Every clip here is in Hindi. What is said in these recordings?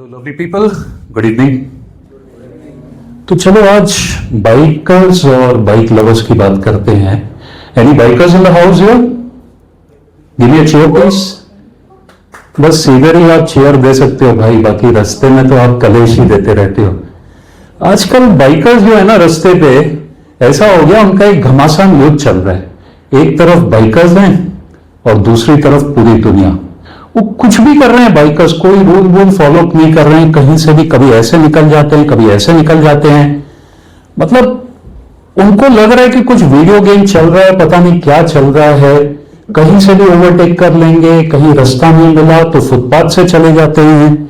Lovely people, good evening. तो चलो आज बाइकर्स और बाइक लवर्स की बात करते हैं। Any bikers in the house here? Give me a chair please. बस इधर ही आप चेयर दे सकते हो भाई, बाकी रास्ते में तो आप कलेश ही देते रहते हो। आजकल बाइकर्स जो है ना, रास्ते पे ऐसा हो गया, उनका एक घमासान युद्ध चल रहा है। एक तरफ बाइकर्स हैं और दूसरी तरफ पूरी दुनिया। वो कुछ भी कर रहे हैं बाइकर्स, कोई रूल फॉलो नहीं कर रहे हैं, कहीं से भी कभी ऐसे निकल जाते हैं, कभी ऐसे निकल जाते हैं। मतलब उनको लग रहा है कि कुछ वीडियो गेम चल रहा है, पता नहीं क्या चल रहा है। कहीं से भी ओवरटेक कर लेंगे, कहीं रास्ता नहीं मिला तो फुटपाथ से चले जाते हैं।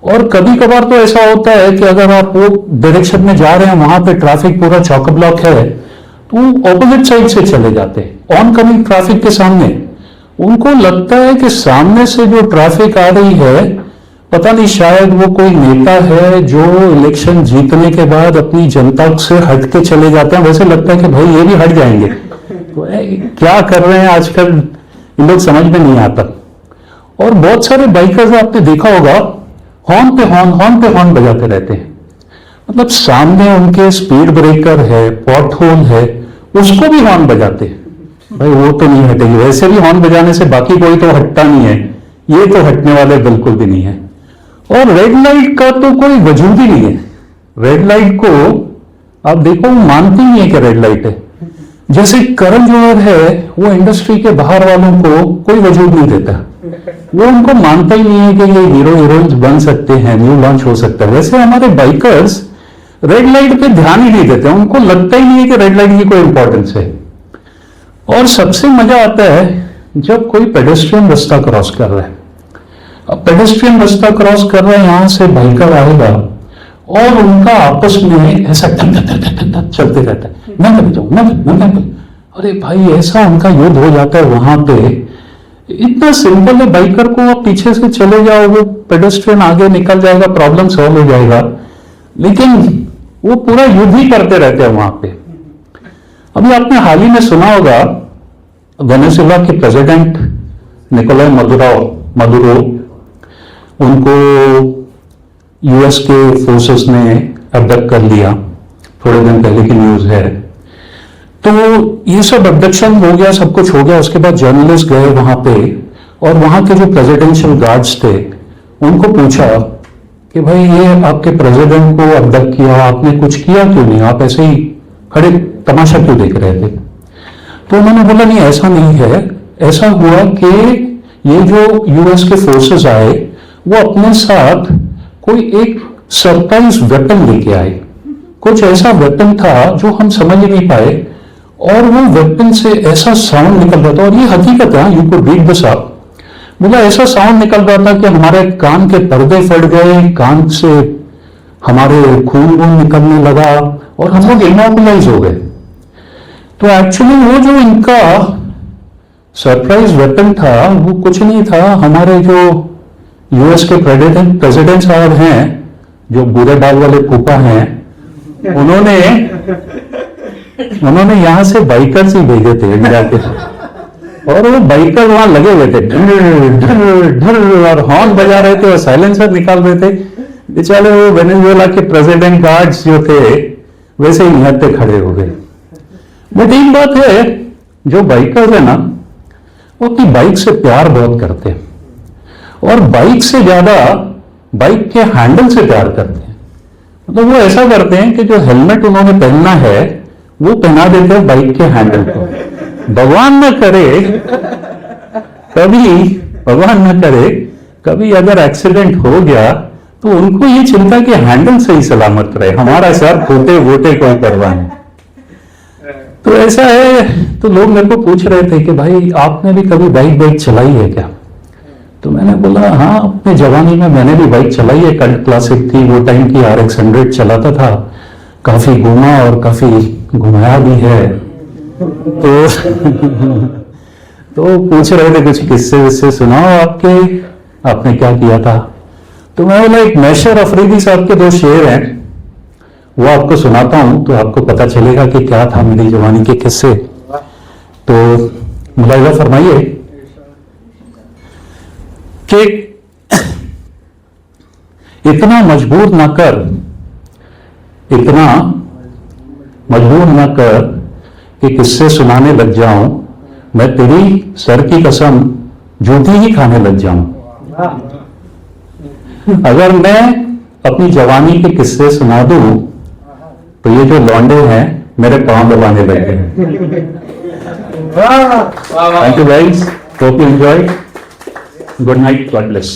और कभी कभार तो ऐसा होता है कि अगर आप वो डायरेक्शन में जा रहे हैं, वहां पे ट्रैफिक पूरा चौक ब्लॉक है, तो ऑपोजिट साइड से चले जाते हैं ऑन कमिंग ट्रैफिक के सामने। उनको लगता है कि सामने से जो ट्रैफिक आ रही है, पता नहीं शायद वो कोई नेता है जो इलेक्शन जीतने के बाद अपनी जनता से हट के चले जाते हैं। वैसे लगता है कि भाई ये भी हट जाएंगे। तो क्या कर रहे हैं आजकल इन लोग समझ में नहीं आता। और बहुत सारे बाइकर्स आपने देखा होगा, हॉर्न पे हॉर्न बजाते रहते हैं। मतलब सामने उनके स्पीड ब्रेकर है, पॉट होल है, उसको भी हॉर्न बजाते हैं। भाई वो तो नहीं हटेगी, वैसे भी हॉर्न बजाने से बाकी कोई तो हटता नहीं है, ये तो हटने वाले बिल्कुल भी नहीं है। और रेड लाइट का तो कोई वजूद ही नहीं है। रेड लाइट को आप देखो, वो मानते ही है कि रेड लाइट है। जैसे करण जौहर है, वो इंडस्ट्री के बाहर वालों को कोई वजूद नहीं देता। वो उनको मानता ही नहीं है कि ये हीरो हीरोइंस बन सकते हैं, न्यू लॉन्च हो सकता है। वैसे हमारे बाइकर्स रेड लाइट पे ध्यान ही नहीं देते, उनको लगता ही नहीं है कि रेड लाइट की कोई इंपॉर्टेंस है। और सबसे मजा आता है जब कोई पेडेस्ट्रियन रास्ता क्रॉस कर रहा है। अब पेडेस्ट्रियन रास्ता क्रॉस कर रहा है, यहां से बाइकर आएगा और उनका आपस में ऐसा चलते रहता है, मैं कर जाऊं, मैं। अरे भाई, ऐसा उनका युद्ध हो जाता है वहां पे। इतना सिंपल है, बाइकर को आप पीछे से चले जाओ, वो पेडेस्ट्रियन आगे निकल जाएगा, प्रॉब्लम सॉल्व हो जाएगा। लेकिन वो पूरा युद्ध ही करते रहते हैं वहां पे। अभी आपने हाल ही में सुना होगा, वेनेजुएला के प्रेसिडेंट निकोलाई मदुरो, उनको यूएस के फोर्सेस ने अबडक्ट कर लिया। थोड़े दिन पहले की न्यूज है। तो ये सब अबडक्शन हो गया, सब कुछ हो गया। उसके बाद जर्नलिस्ट गए वहां पे और वहां के जो प्रेसिडेंशियल गार्ड्स थे उनको पूछा कि भाई, ये आपके प्रेसिडेंट को अबडक्ट किया, आपने कुछ किया क्यों नहीं, आप ऐसे ही खड़े तमाशा क्यों देख रहे थे? तो उन्होंने बोला, नहीं ऐसा नहीं है। ऐसा हुआ कि ये जो यूएस के फोर्सेस आए, वो अपने साथ कोई एक सरप्राइज वेपन लेके आए। कुछ ऐसा वेपन था जो हम समझ नहीं पाए, और वो वेपन से ऐसा साउंड निकल रहा था, और ये हकीकत है, you could read this up. बोला ऐसा साउंड निकल रहा था कि हमारे कान के पर्दे फट गए, कान से हमारे खून निकलने लगा और हम लोग इमोबिलाइज हो गए। तो एक्चुअली वो जो इनका सरप्राइज वेपन था, वो कुछ नहीं था। हमारे जो यूएस के प्रेसिडेंट साहब हैं, जो बुरे बाल वाले फूफा हैं, उन्होंने यहां से बाइकर्स ही भेजे थे इंडिया के। और वो बाइकर वहां लगे हुए थे, ढर ढर, और हॉर्न बजा रहे थे और साइलेंसर निकाल रहे थे। बेचारे वो वेनेजुएला के प्रेसिडेंट गार्ड्स जो थे, वैसे ही निहत्ते खड़े हो गए। बट एक बात है, जो बाइकर्स है ना, वो अपनी बाइक से प्यार बहुत करते हैं, और बाइक से ज्यादा बाइक के हैंडल से प्यार करते हैं। मतलब वो ऐसा करते हैं कि जो हेलमेट उन्होंने पहनना है, वो पहना देते हैं बाइक के हैंडल को। भगवान न करे कभी अगर एक्सीडेंट हो गया, तो उनको ये चिंता कि हैंडल सही सलामत रहे, हमारा सर खोटे वोटे कोई परवाह नहीं। तो ऐसा है। तो लोग मेरे को पूछ रहे थे कि भाई, आपने भी कभी बाइक चलाई है क्या? तो मैंने बोला, हाँ, अपने जवानी में मैंने भी बाइक चलाई है। कल्ट क्लासिक थी वो टाइम की, RX 100 चलाता था, काफी घूमा और काफी घुमाया भी है। तो पूछ रहे थे कुछ किस्से विस्से सुनाओ आपने क्या किया था? तो मैं बोला, एक मैशर अफरीदी साहब के 2 शेर हैं, वो आपको सुनाता हूं, तो आपको पता चलेगा कि क्या था मेरी जवानी के किस्से। तो मुलाहिजा फरमाइए कि इतना मजबूर ना कर, इतना मजबूर ना कर कि किस्से सुनाने लग जाऊं, मैं तेरी सर की कसम जूठी ही खाने लग जाऊं। अगर मैं अपनी जवानी के किस्से सुना दूं तो ये जो लौंडे हैं मेरे पांव दबाने लग गए। Thank you guys, hope you enjoy. Good night, God bless.